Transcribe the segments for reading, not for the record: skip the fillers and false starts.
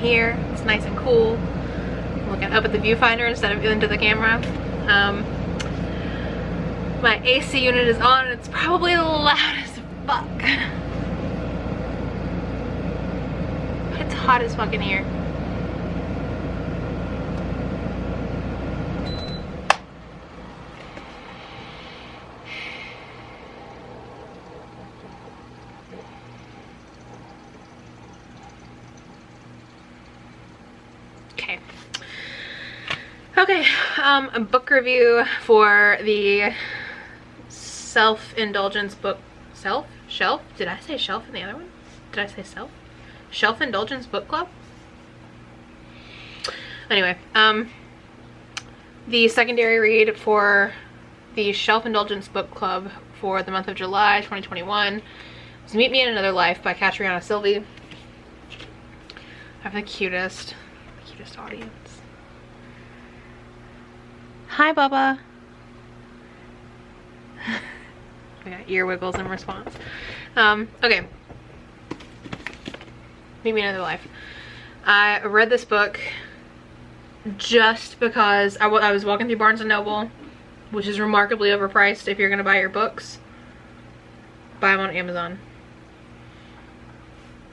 here. It's nice and cool. I'm looking up at the viewfinder instead of into the camera. My AC unit is on and it's probably loud as fuck. But it's hot as fuck in here. Okay, a book review for the Self-Indulgence book, Shelf? Did I say shelf in the other one? Did I say self? Shelf-Indulgence book club? Anyway, the secondary read for the Shelf-Indulgence book club for the month of July 2021 was Meet Me in Another Life by Katriana Sylvie. I have the cutest audience. Hi, Bubba. I got ear wiggles in response. Okay. Meet Me in Another Life. I read this book just because I was walking through Barnes & Noble, which is remarkably overpriced if you're going to buy your books. Buy them on Amazon.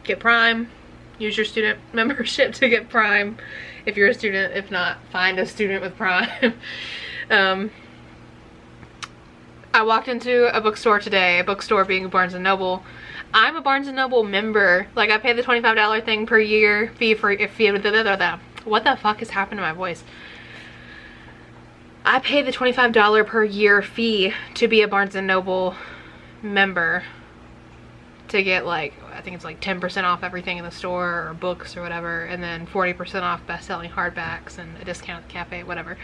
Get Prime. Use your student membership to get Prime if you're a student. If not, find a student with Prime. I walked into a bookstore today, a bookstore being Barnes & Noble. I'm a Barnes & Noble member. Like, I pay the $25 thing per year fee for what the fuck has happened to my voice? I pay the $25 per year fee to be a Barnes & Noble member to get, like, I think it's like 10% off everything in the store or books or whatever, and then 40% off best-selling hardbacks and a discount at the cafe, whatever.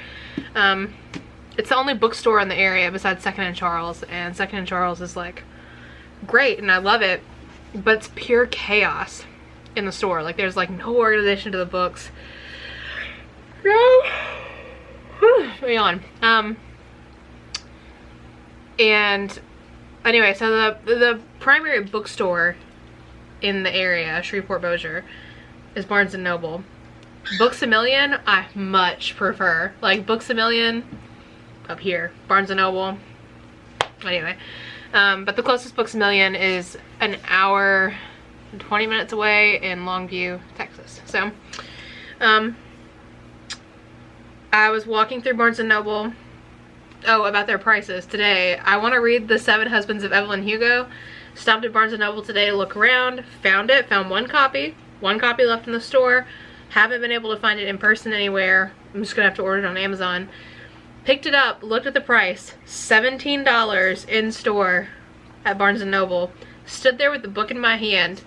It's the only bookstore in the area besides Second and Charles, and Second and Charles is like great and I love it, but it's pure chaos in the store. Like, there's like no organization to the books. No. Yawn. And anyway, so the primary bookstore in the area, Shreveport Bossier, is Barnes & Noble. Books A Million, I much prefer. Like, Books A Million, up here. Barnes & Noble. Anyway. But the closest Books A Million is an hour and 20 minutes away in Longview, Texas. So, I was walking through Barnes & Noble. Oh, about their prices today. I want to read The Seven Husbands of Evelyn Hugo. Stopped at Barnes & Noble today to look around. Found it. Found one copy. One copy left in the store. Haven't been able to find it in person anywhere. I'm just going to have to order it on Amazon. Picked it up. Looked at the price. $17 in store at Barnes & Noble. Stood there with the book in my hand.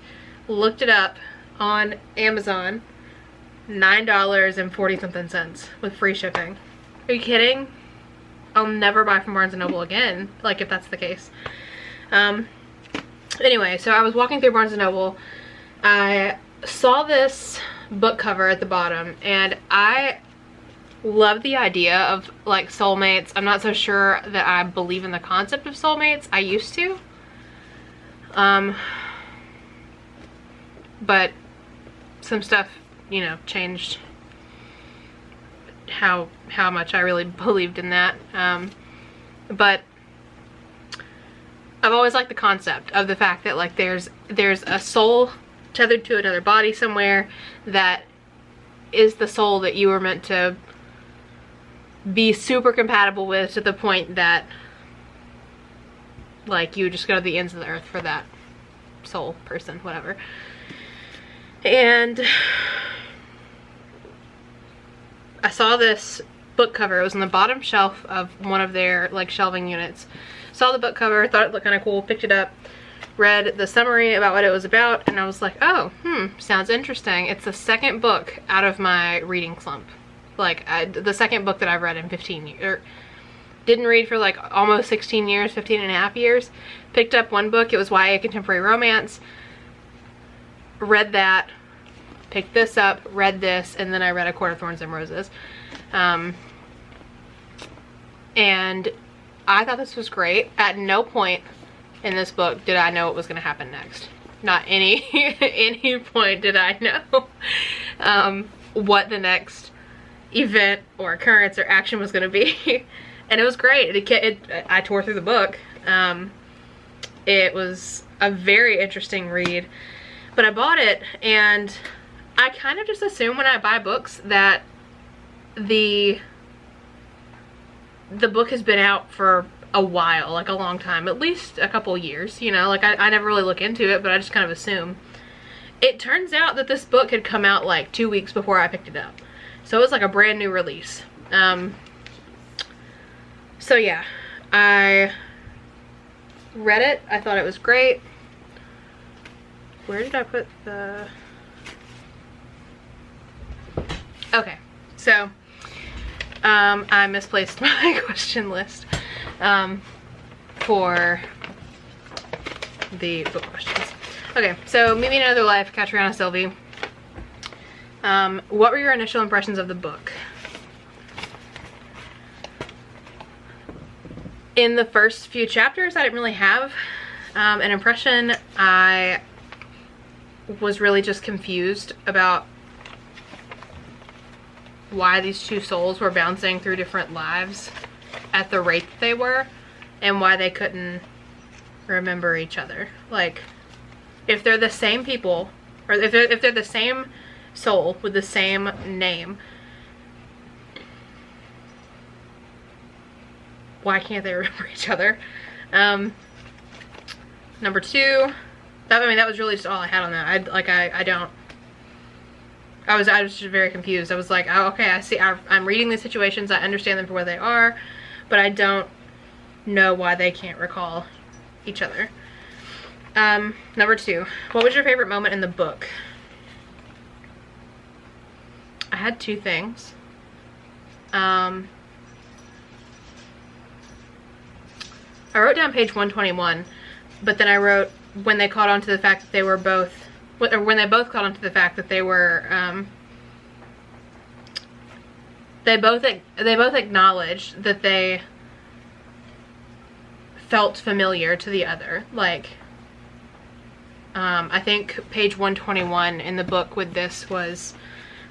Looked it up on Amazon. $9.40 something with free shipping. Are you kidding? I'll never buy from Barnes & Noble again, like, if that's the case. Anyway, so I was walking through Barnes & Noble. I saw this book cover at the bottom, and I love the idea of, like, soulmates. I'm not so sure that I believe in the concept of soulmates. I used to. But some stuff, you know, changed how much I really believed in that. But I've always liked the concept of the fact that, like, there's a soul tethered to another body somewhere that is the soul that you were meant to be super compatible with, to the point that, like, you just go to the ends of the earth for that soul person, whatever. And I saw this book cover. It was on the bottom shelf of one of their, like, shelving units. Saw the book cover, thought it looked kind of cool, picked it up, read the summary about what it was about, and I was like, oh, sounds interesting. It's the second book out of my reading slump. Like, the second book that I've read in 15 years, or didn't read for like almost 16 years, 15 and a half years. Picked up one book, it was YA Contemporary Romance. Read that, picked this up, read this, and then I read A Court of Thorns and Roses. And I thought this was great. At no point in this book did I know what was going to happen next. Not any point did I know. what the next event or occurrence or action was going to be. And it was great. I tore through the book. It was a very interesting read, but I bought it, and I kind of just assume when I buy books that the book has been out for a while, like a long time, at least a couple years, you know, like I never really look into it, but I just kind of assume. It turns out that this book had come out like 2 weeks before I picked it up. So it was like a brand new release. So yeah, I read it. I thought it was great. Where did I put the... Okay, so I misplaced my question list for the book questions. Okay, so Meet Me in Another Life, Catriona Sylvie. What were your initial impressions of the book? In the first few chapters, I didn't really have an impression. I was really just confused about why these two souls were bouncing through different lives at the rate that they were, and why they couldn't remember each other. Like, if they're the same people, or if they're the same soul with the same name, why can't they remember each other? Number two, that was really just all I had on that. I was just very confused. I was like, oh, okay, I see. I'm reading these situations. I understand them for what they are, but I don't know why they can't recall each other. Number two, what was your favorite moment in the book? I had two things. I wrote down page 121, but then I wrote when they caught on to the fact that they were both, or when they both caught on to the fact that they were, they both acknowledged that they felt familiar to the other. Like, I think page 121 in the book with this was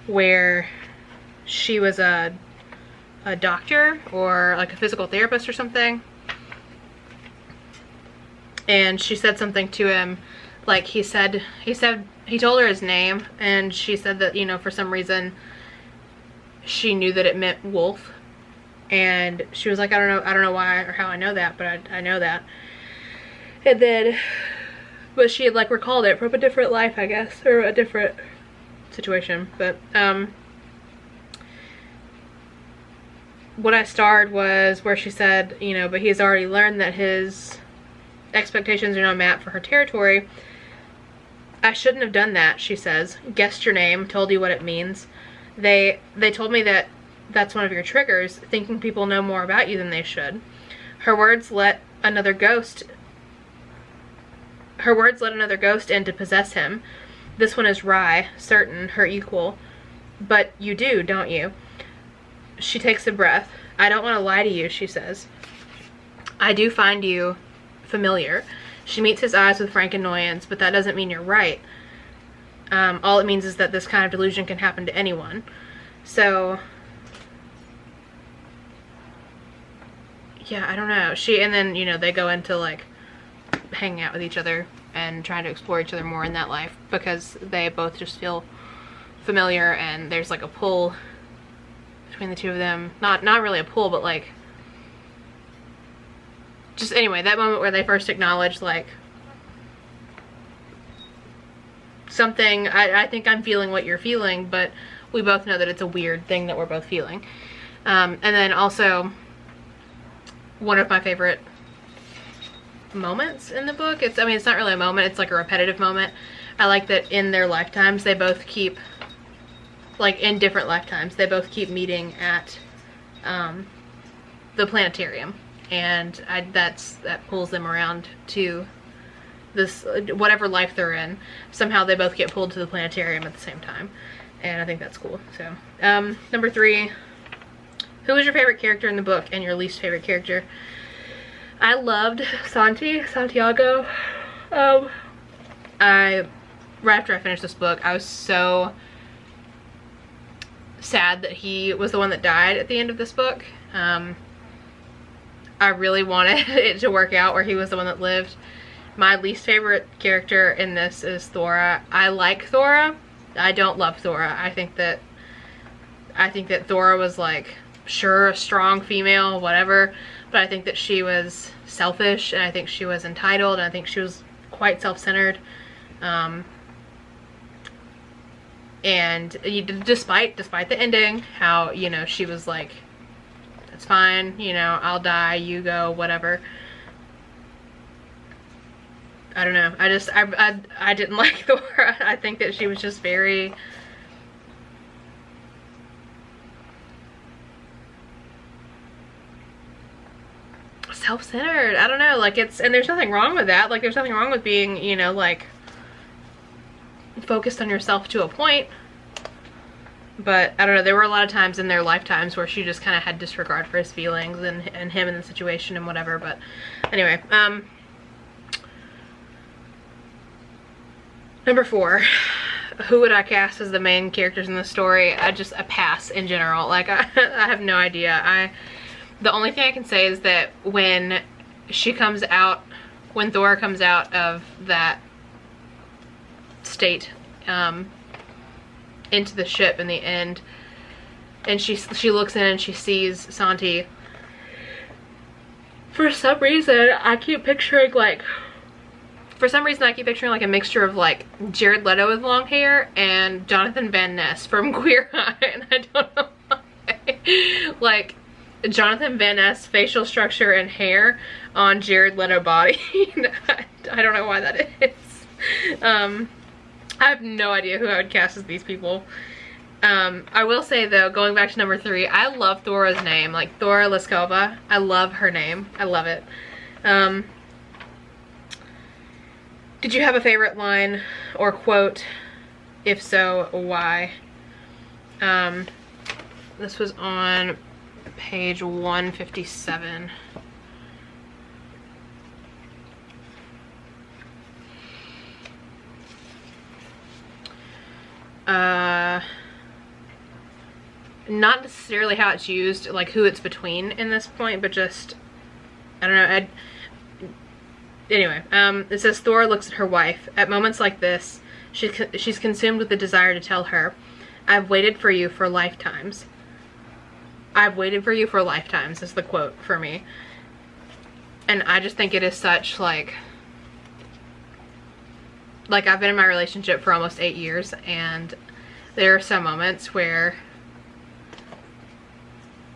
where she was a doctor or like a physical therapist or something, and she said something to him, like he told her his name, and she said that, you know, for some reason she knew that it meant wolf, and she was like, I don't know why or how I know that, but I know that. And then, but she had like recalled it from a different life, I guess, or a different situation. But what I starred was where she said, you know, but he's already learned that his expectations are not met for her territory. I shouldn't have done that, she says. Guessed your name, told you what it means. They told me that that's one of your triggers, thinking people know more about you than they should. Her words let another ghost in to possess him. This one is Rye, certain, her equal. But you do, don't you? She takes a breath. I don't want to lie to you, she says. I do find you familiar. She meets his eyes with frank annoyance, but that doesn't mean you're right. All it means is that this kind of delusion can happen to anyone. So, yeah, I don't know. And then, you know, they go into like hanging out with each other and trying to explore each other more in that life, because they both just feel familiar, and there's like a pull between the two of them. Not really a pull, but like, just anyway, that moment where they first acknowledge like something, I think I'm feeling what you're feeling, but we both know that it's a weird thing that we're both feeling. And then also, one of my favorite moments in the book, it's not really a moment, it's like a repetitive moment. I like that in their lifetimes, they both keep, like in different lifetimes, they both keep meeting at the planetarium. And that pulls them around to this, whatever life they're in. Somehow they both get pulled to the planetarium at the same time. And I think that's cool. So, number three, who was your favorite character in the book and your least favorite character? I loved Santiago. Right after I finished this book, I was so sad that he was the one that died at the end of this book. I really wanted it to work out where he was the one that lived. My least favorite character in this is Thora. I like Thora. I don't love Thora. I think that Thora was like, sure, a strong female, whatever, but I think that she was selfish, and I think she was entitled, and I think she was quite self-centered. And despite the ending, how, you know, she was like, it's fine, you know, I'll die, you go, whatever. I don't know. I didn't like Thora. I think that she was just very self-centered. I don't know, like, and there's nothing wrong with that. Like, there's nothing wrong with being, you know, like, focused on yourself to a point. But I don't know, there were a lot of times in their lifetimes where she just kind of had disregard for his feelings and him in the situation and whatever. But anyway, number 4, who would I cast as the main characters in the story? I pass in general. Like, I have no idea. The only thing I can say is that when Thora comes out of that state, into the ship in the end, and she looks in and she sees Santi, for some reason I keep picturing like a mixture of like Jared Leto with long hair and Jonathan Van Ness from Queer Eye, and I don't know why. Like, Jonathan Van Ness facial structure and hair on Jared Leto body. I don't know why that is. I have no idea who I would cast as these people. I will say though, going back to number 3, I love Thora's name, like Thora Leskova. I love her name. I love it. Did you have a favorite line or quote? If so, why? This was on page 157. Not necessarily how it's used, like who it's between in this point, but just, I don't know. Anyway, it says, Thora looks at her wife. At moments like this, she's consumed with the desire to tell her, I've waited for you for lifetimes. I've waited for you for lifetimes is the quote for me. And I just think it is such like I've been in my relationship for almost 8 years, and there are some moments where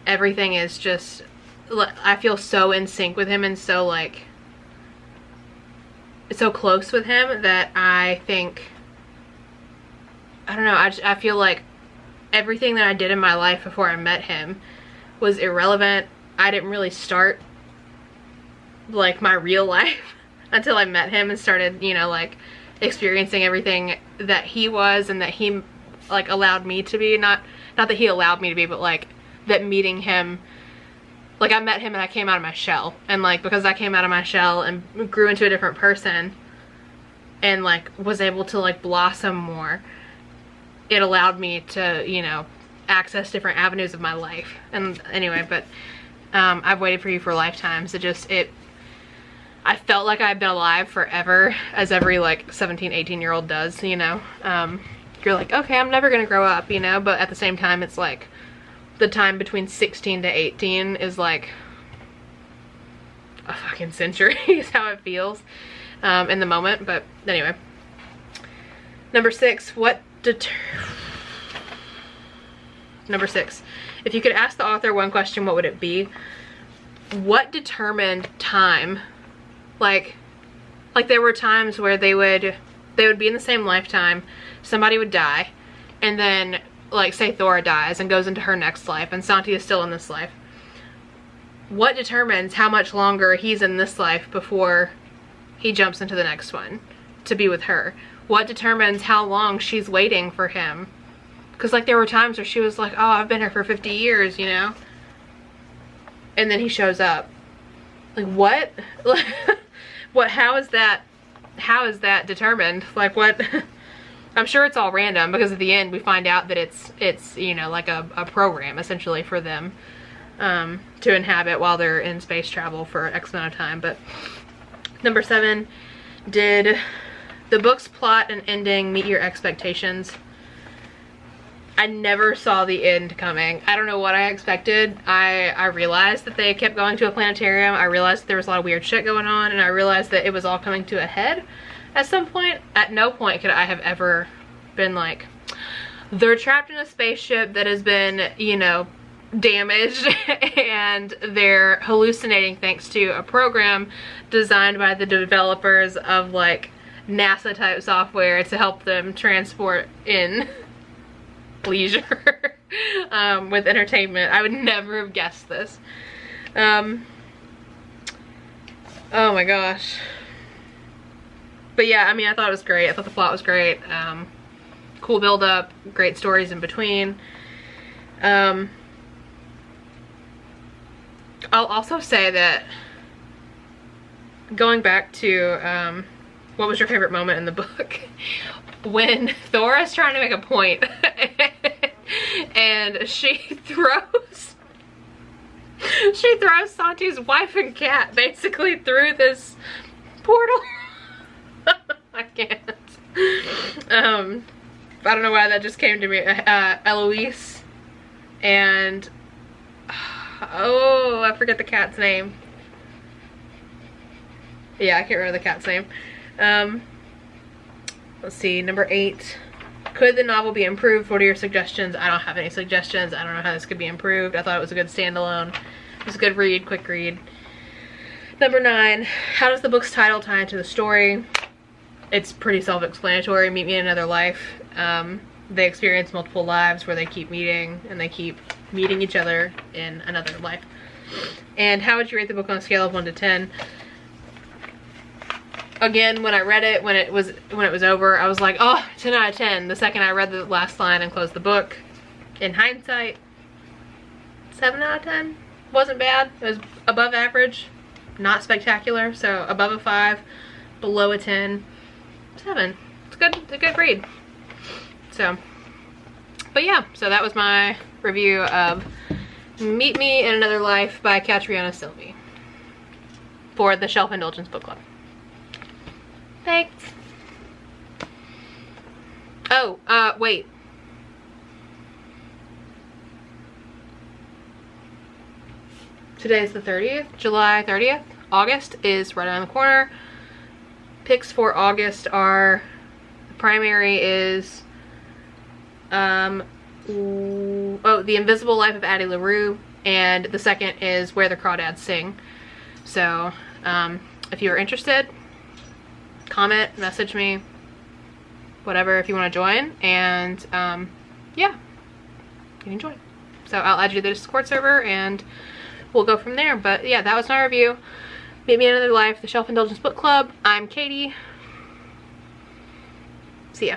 everything is just, I feel so in sync with him and so like, so close with him that I think, I don't know, I feel like everything that I did in my life before I met him was irrelevant. I didn't really start like my real life until I met him and started, you know, like experiencing everything that he was and that he like allowed me to be. Not that he allowed me to be, but like that meeting him, like I met him and I came out of my shell, and like because I came out of my shell and grew into a different person and like was able to like blossom more, it allowed me to, you know, access different avenues of my life. And anyway, but I've waited for you for lifetimes. I felt like I've been alive forever, as every like 17, 18-year-old does, you know. You're like, okay, I'm never gonna grow up, you know, but at the same time it's like the time between 16 to 18 is like a fucking century is how it feels in the moment. But anyway, number 6, Number 6, if you could ask the author one question, what would it be? What determined time? Like there were times where they would be in the same lifetime, somebody would die, and then like say Thora dies and goes into her next life and Santi is still in this life. What determines how much longer he's in this life before he jumps into the next one to be with her? What determines how long she's waiting for him? Because like there were times where she was like, oh, I've been here for 50 years, you know? And then he shows up. Like, what? How is that determined? Like, what? I'm sure it's all random, because at the end we find out that it's you know, like a program essentially for them to inhabit while they're in space travel for X amount of time. But number 7, did the book's plot and ending meet your expectations? I never saw the end coming. I don't know what I expected. I realized that they kept going to a planetarium. I realized that there was a lot of weird shit going on, and I realized that it was all coming to a head at some point. At no point could I have ever been like, they're trapped in a spaceship that has been, you know, damaged and they're hallucinating thanks to a program designed by the developers of like NASA type software to help them transport in leisure with entertainment. I would never have guessed this. Oh my gosh. But yeah, I mean, I thought it was great. I thought the plot was great. Cool build up, great stories in between. I'll also say that going back to what was your favorite moment in the book? When Thora's trying to make a point and she throws Santi's wife and cat basically through this portal. I can't. I don't know why that just came to me. Eloise and oh, I forget the cat's name. Yeah, I can't remember the cat's name. Let's see, number 8. Could the novel be improved? What are your suggestions? I don't have any suggestions. I don't know how this could be improved. I thought it was a good standalone. It was a good read, quick read. Number 9. How does the book's title tie into the story? It's pretty self-explanatory. Meet me in another life. They experience multiple lives where they keep meeting and they keep meeting each other in another life. And how would you rate the book on a scale of 1 to 10? Again, when I read it, when it was over, I was like, oh, 10 out of 10. The second I read the last line and closed the book, in hindsight, 7 out of 10. Wasn't bad. It was above average, not spectacular. So above a 5, below a 10, 7. It's good. It's a good read. So, but yeah, so that was my review of Meet Me in Another Life by Catriona Sylvie for the Shelf Indulgence Book Club. Thanks. Oh, wait. Today's the 30th, July 30th. August is right around the corner. Picks for August are, the primary is, The Invisible Life of Addie LaRue, and the second is Where the Crawdads Sing. So, if you're interested, comment, message me, whatever, if you want to join, and yeah, you can join. So I'll add you to the Discord server and we'll go from there. But yeah, that was my review. Meet Me in Another Life, the Shelf Indulgence Book Club. I'm Katie. See ya.